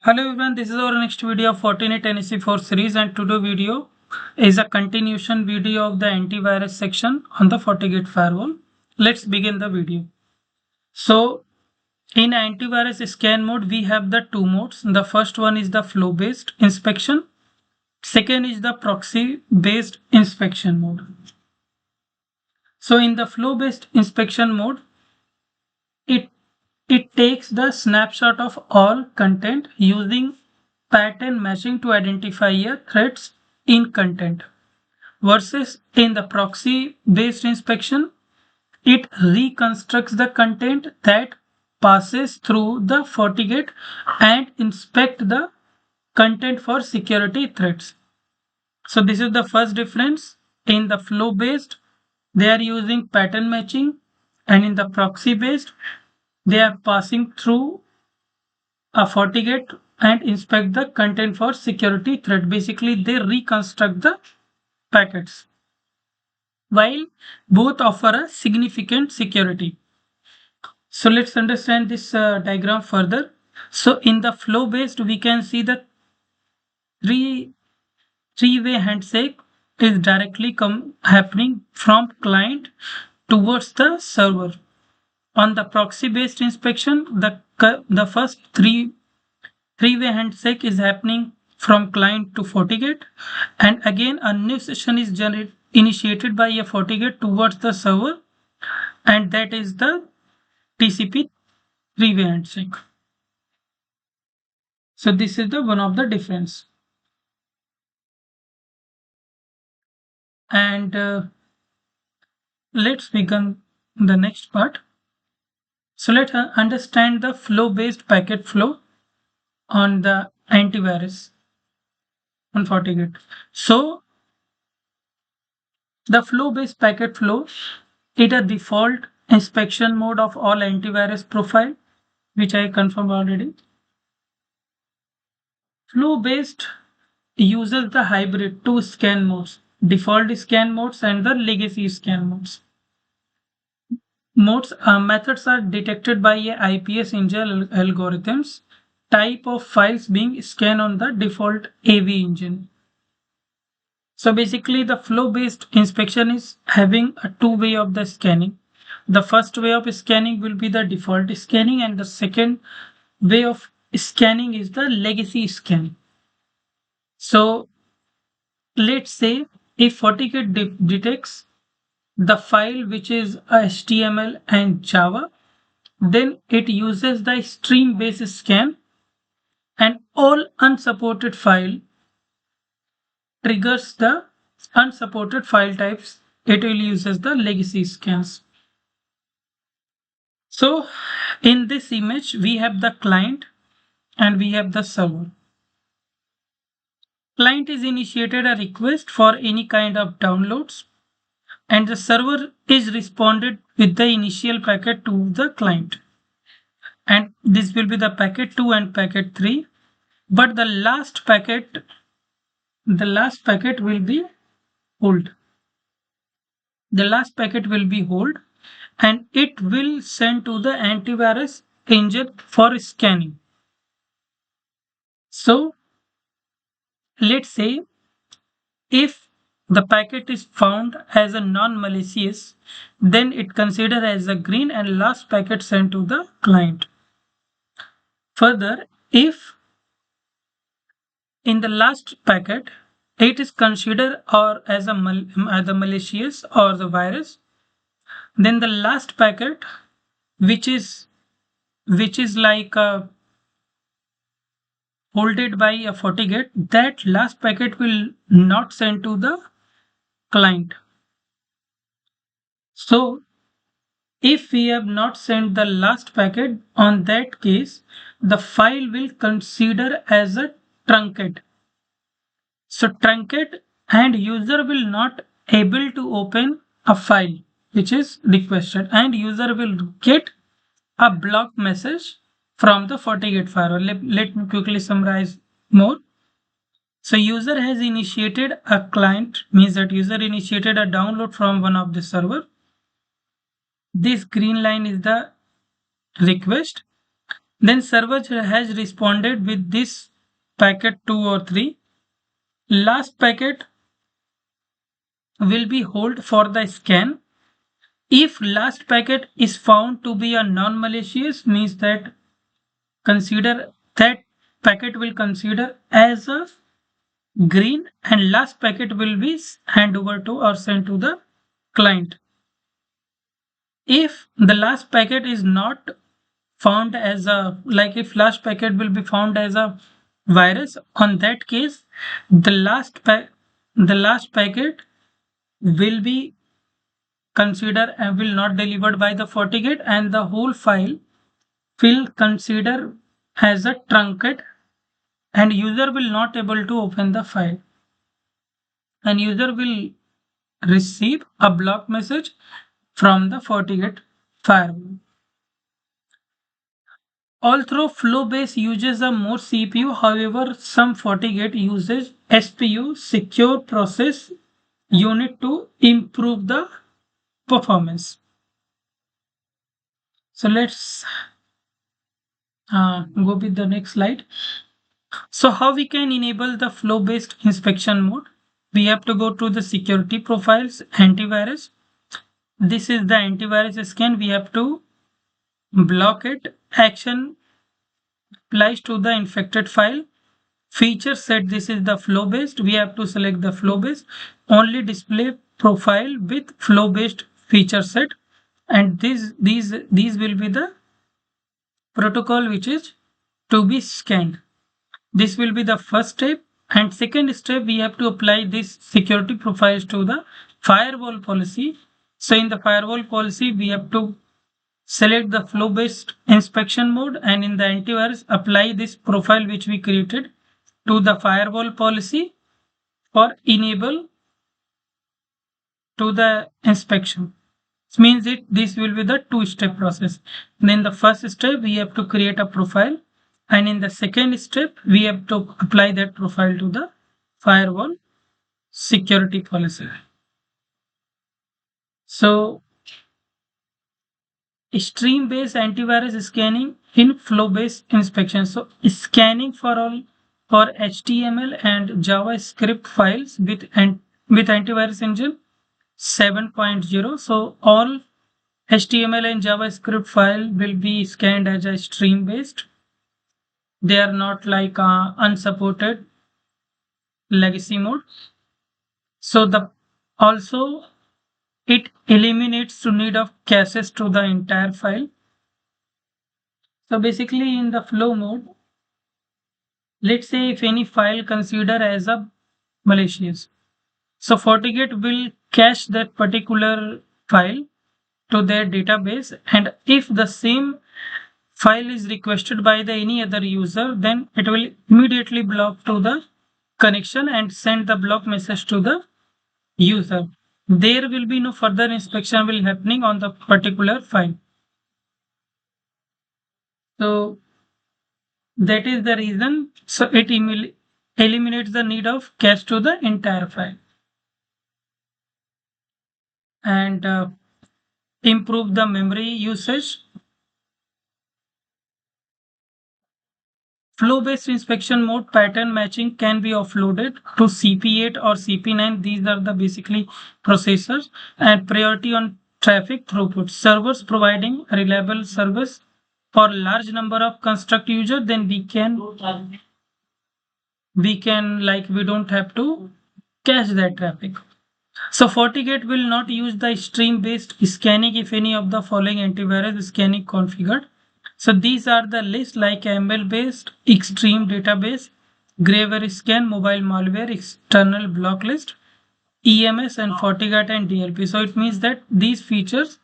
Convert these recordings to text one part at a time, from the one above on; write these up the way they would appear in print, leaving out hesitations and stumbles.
Hello everyone, this is our next video of Fortinet NEC4 series, and today video is a continuation video of the antivirus section on the FortiGate firewall. Let's begin the video. So in antivirus scan mode, we have the two modes. The first one is the flow based inspection. Second is the proxy based inspection mode. So in the flow based inspection mode, it it takes the snapshot of all content using pattern matching to identify threats in content, versus in the proxy based inspection, it reconstructs the content that passes through the FortiGate and inspect the content for security threats. So this is the first difference. In the flow based, they are using pattern matching, and in the proxy based, they are passing through a FortiGate and inspect the content for security threat. Basically, they reconstruct the packets, while both offer a significant security. So let's understand this diagram further. So in the flow based, we can see the three three-way handshake is directly happening from client towards the server. On the proxy based inspection, the first three-way handshake is happening from client to FortiGate, and again a new session is initiated by a FortiGate towards the server, and that is the TCP three-way handshake. So this is the one of the difference. And let's begin the next part. So let's understand the flow-based packet flow on the antivirus on FortiGate. So the flow-based packet flow is a default inspection mode of all antivirus profile, which I confirmed already. Flow-based uses the hybrid two scan modes, default scan modes and the legacy scan modes. Methods are detected by a IPS engine algorithms, type of files being scanned on the default AV engine. So basically the flow based inspection is having a two way of the scanning. The first way of scanning will be the default scanning, and the second way of scanning is the legacy scan. So let's say if FortiGate detects the file which is HTML and Java, then it uses the stream based scan, and all unsupported file triggers the unsupported file types. It will uses the legacy scans. So in this image, we have the client and we have the server. Client is initiated a request for any kind of downloads, and the server is responded with the initial packet to the client. And this will be the packet 2 and packet 3. But the last packet will be hold. The last packet will be hold, and it will send to the antivirus engine for scanning. So let's say if the packet is found as a non-malicious, then it considered as a green and last packet sent to the client. Further, if in the last packet it is considered or as a malicious or the virus, then the last packet which is like holded by a FortiGate, that last packet will not send to the client. So if we have not sent the last packet, on that case the file will consider as a truncated. So truncated, and user will not able to open a file which is requested, and user will get a block message from the FortiGate firewall. Let me quickly summarize more. So user has initiated a client, means that user initiated a download from one of the server. This green line is the request, Then server has responded with this packet 2 or 3. Last packet will be hold for the scan. If last packet is found to be a non-malicious, means that consider that packet will consider as a green, and last packet will be hand over to or sent to the client. If the last packet is not found as a, like if last packet will be found as a virus, on that case the the last packet will be considered and will not delivered by the FortiGate, and the whole file will consider as a trunket, and user will not able to open the file, and user will receive a block message from the FortiGate firewall. Although Flowbase uses a more CPU, however, some FortiGate uses SPU, Secure Process Unit, to improve the performance. So let's go with the next slide. So how we can enable the flow-based inspection mode? We have to go to the security profiles, antivirus. This is the antivirus scan. We have to block it. Action applies to the infected file. Feature set, this is the flow based. We have to select the flow based. Only display profile with flow based feature set, and these will be the protocol which is to be scanned. This will be the first step, and second step we have to apply this security profiles to the firewall policy. So in the firewall policy we have to select the flow based inspection mode, and in the antivirus apply this profile which we created to the firewall policy for enable to the inspection. This means this will be the two-step process. In the first step we have to create a profile, and in the second step we have to apply that profile to the firewall security policy. So stream based antivirus scanning in flow based inspection. So scanning for all for HTML and JavaScript files with antivirus engine 7.0. So all HTML and JavaScript file will be scanned as a stream based. They are not like unsupported legacy mode. So the also it eliminates the need of caches to the entire file. So basically in the flow mode, let's say if any file considered as a malicious, so FortiGate will cache that particular file to their database, and if the same file is requested by the any other user, then it will immediately block to the connection and send the block message to the user. There will be no further inspection will happening on the particular file. So that is the reason. So it eliminates the need of cache to the entire file, and improve the memory usage. Flow-based inspection mode pattern matching can be offloaded to CP8 or CP9. These are the basically processors, and priority on traffic throughput. Servers providing reliable service for large number of construct user, then we can like we don't have to cache that traffic. So FortiGate will not use the stream based scanning if any of the following antivirus scanning configured. So these are the list like ML based, extreme database, Graver scan, mobile malware, external block list, EMS, and FortiGate and DLP. So it means that these features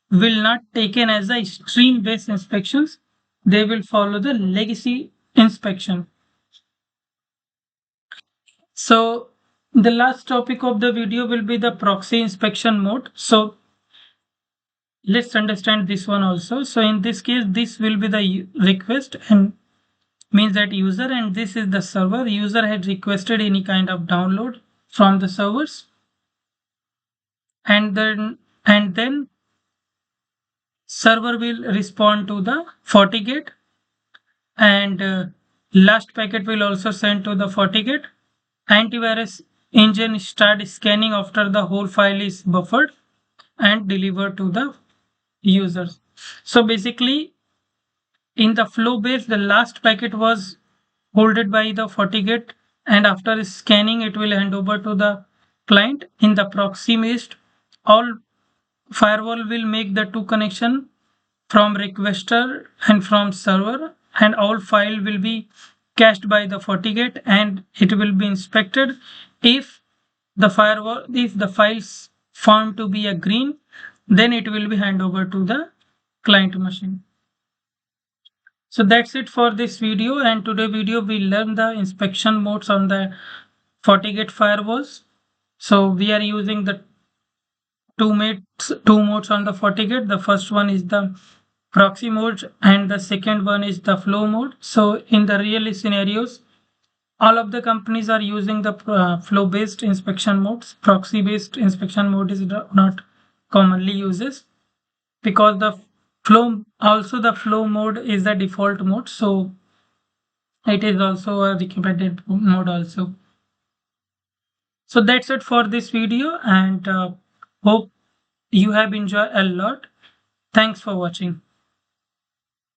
will not taken as a stream based inspections. They will follow the legacy inspection. So the last topic of the video will be the proxy inspection mode. So let's understand this one also. So in this case, this will be the request, and means that user, and this is the server. User had requested any kind of download from the servers, and then server will respond to the FortiGate and last packet will also send to the FortiGate. Antivirus engine start scanning after the whole file is buffered and delivered to the users. So basically, in the flow base, the last packet was holded by the FortiGate, and after scanning, it will hand over to the client. In the proxy based, all firewall will make the two connection from requester and from server, and all file will be cached by the FortiGate, and it will be inspected. If the files found to be a green, then it will be hand over to the client machine. So that's it for this video, and today video we learn the inspection modes on the FortiGate firewalls. So we are using the two modes on the FortiGate. The first one is the proxy mode and the second one is the flow mode. So in the real scenarios, all of the companies are using the flow based inspection modes. Proxy based inspection mode is not commonly uses, because the flow mode is the default mode, so it is also a recommended mode also. So that's it for this video, and hope you have enjoyed a lot. Thanks for watching.